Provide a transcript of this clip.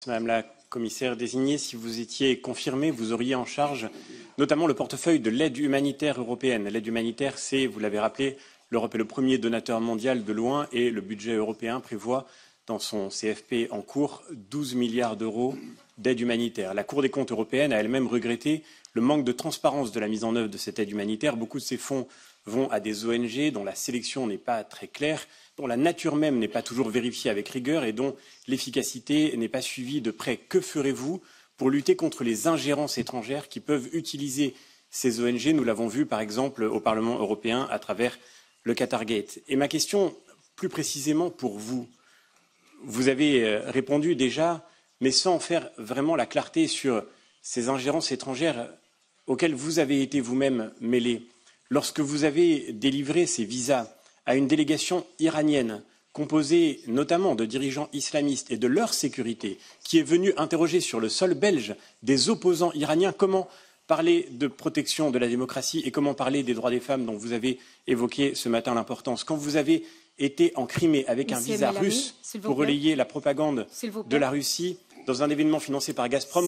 Madame la commissaire désignée, si vous étiez confirmée, vous auriez en charge notamment le portefeuille de l'aide humanitaire européenne. L'aide humanitaire, c'est, vous l'avez rappelé, l'Europe est le premier donateur mondial de loin et le budget européen prévoit dans son CFP en cours 12 milliards d'euros d'aide humanitaire. La Cour des comptes européenne a elle-même regretté le manque de transparence de la mise en œuvre de cette aide humanitaire. Beaucoup de ces fonds vont à des ONG dont la sélection n'est pas très claire, dont la nature même n'est pas toujours vérifiée avec rigueur et dont l'efficacité n'est pas suivie de près. Que ferez-vous pour lutter contre les ingérences étrangères qui peuvent utiliser ces ONG? Nous l'avons vu par exemple au Parlement européen à travers le Qatargate. Et ma question plus précisément pour vous, vous avez répondu déjà, mais sans faire vraiment la clarté sur ces ingérences étrangères auxquelles vous avez été vous-même mêlé. Lorsque vous avez délivré ces visas à une délégation iranienne composée notamment de dirigeants islamistes et de leur sécurité, qui est venue interroger sur le sol belge des opposants iraniens, comment parler de protection de la démocratie et comment parler des droits des femmes dont vous avez évoqué ce matin l'importance? Quand vous avez été en Crimée avec un visa russe pour relayer la propagande de la Russie dans un événement financé par Gazprom,